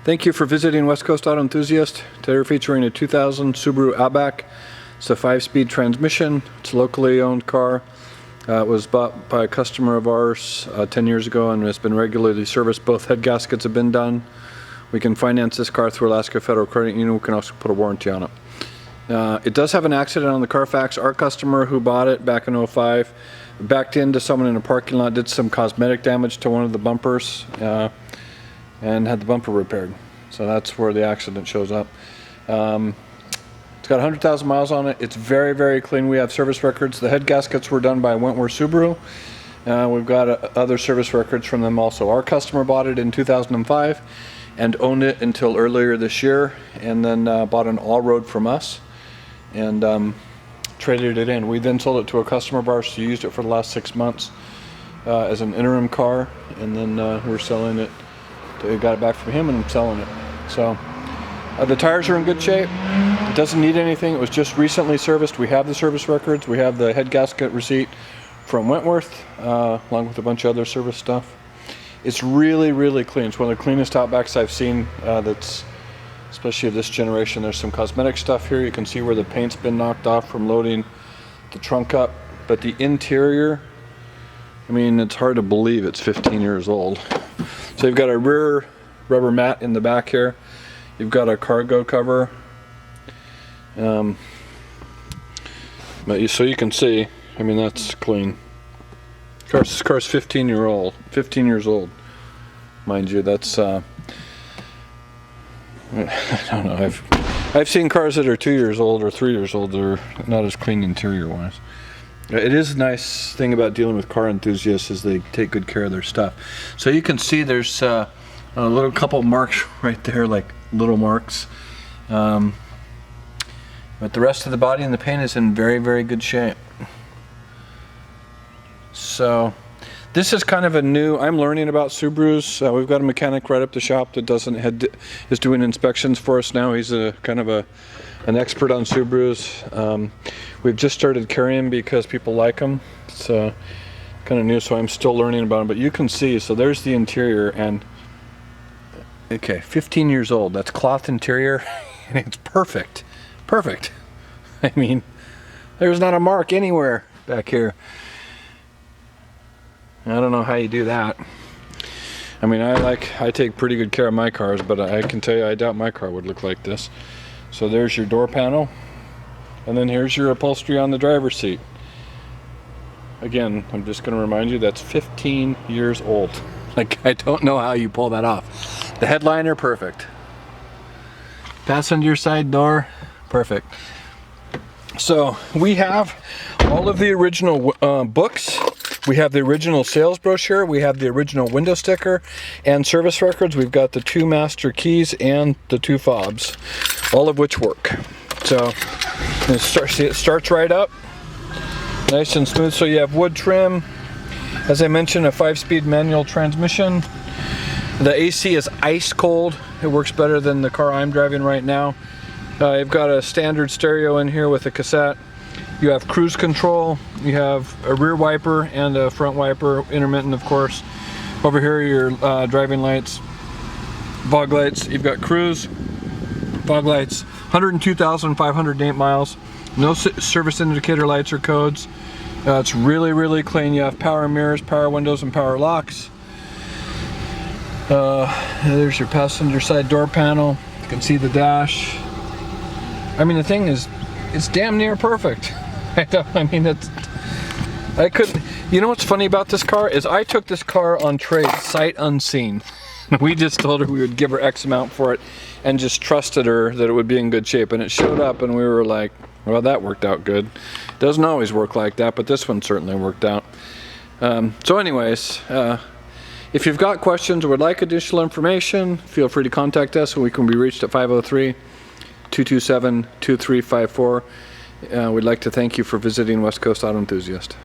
Thank you for visiting West Coast Auto Enthusiast. Today we're featuring a 2000 Subaru Outback. It's a 5-speed transmission. It's a locally owned car. It was bought by a customer of ours 10 years ago and has been regularly serviced. Both head gaskets have been done. We can finance this car through Alaska Federal Credit Union. We can also put a warranty on it. It does have an accident on the Carfax. Our customer who bought it back in 05 backed into someone in a parking lot, did some cosmetic damage to one of the bumpers, and had the bumper repaired. So that's where the accident shows up. It's got 100,000 miles on it. It's very, very clean. We have service records. The head gaskets were done by Wentworth Subaru. We've got other service records from them also. Our customer bought it in 2005 and owned it until earlier this year, and then bought an all-road from us and traded it in. We then sold it to a customer of ours who used it for the last 6 months as an interim car, and then we're selling it. We got it back from him and I'm selling it. So the tires are in good shape. It doesn't need anything. It was just recently serviced. We have the service records. We have the head gasket receipt from Wentworth, along with a bunch of other service stuff. It's really, really clean. It's one of the cleanest Outbacks I've seen, that's especially of this generation. There's some cosmetic stuff here. You can see where the paint's been knocked off from loading the trunk up. But the interior, I mean, it's hard to believe it's 15 years old. So you've got a rear rubber mat in the back here. You've got a cargo cover. So you can see, I mean, that's clean. This car's 15 years old, mind you. That's I don't know. I've seen cars that are 2 years old or 3 years old. They're not as clean interior wise. It is a nice thing about dealing with car enthusiasts is they take good care of their stuff. So you can see there's a little couple marks right there, like little marks. But the rest of the body and the paint is in very, very good shape. So this is kind of a new, I'm learning about Subarus. We've got a mechanic right up the shop that is doing inspections for us now. He's kind of an expert on Subarus. We've just started carrying because people like them. It's kind of new, so I'm still learning about them. But you can see, so there's the interior, and okay, 15 years old. That's cloth interior, and it's perfect. Perfect. I mean, there's not a mark anywhere back here. I don't know how you do that. I mean, I take pretty good care of my cars, but I can tell you I doubt my car would look like this. So there's your door panel, and then here's your upholstery on the driver's seat. Again, I'm just going to remind you that's 15 years old. Like, I don't know how you pull that off. The headliner, perfect. Passenger side door, perfect. So we have all of the original books. We have the original sales brochure, we have the original window sticker and service records. We've got the 2 master keys and the 2 fobs, all of which work. So it starts right up, nice and smooth. So you have wood trim, as I mentioned, a 5-speed manual transmission. The AC is ice cold. It works better than the car I'm driving right now. You've got a standard stereo in here with a cassette. You have cruise control, you have a rear wiper and a front wiper, intermittent of course. Over here are your driving lights, fog lights. You've got cruise, fog lights, 102,508 miles. No service indicator lights or codes. It's really, really clean. You have power mirrors, power windows, and power locks. There's your passenger side door panel. You can see the dash. I mean, the thing is, it's damn near perfect. I mean, I couldn't. You know what's funny about this car is I took this car on trade, sight unseen. We just told her we would give her X amount for it and just trusted her that it would be in good shape. And it showed up and we were like, well, that worked out good. It doesn't always work like that, but this one certainly worked out. So anyways, if you've got questions or would like additional information, feel free to contact us. We can be reached at 503-227-2354. We'd like to thank you for visiting West Coast Auto Enthusiast.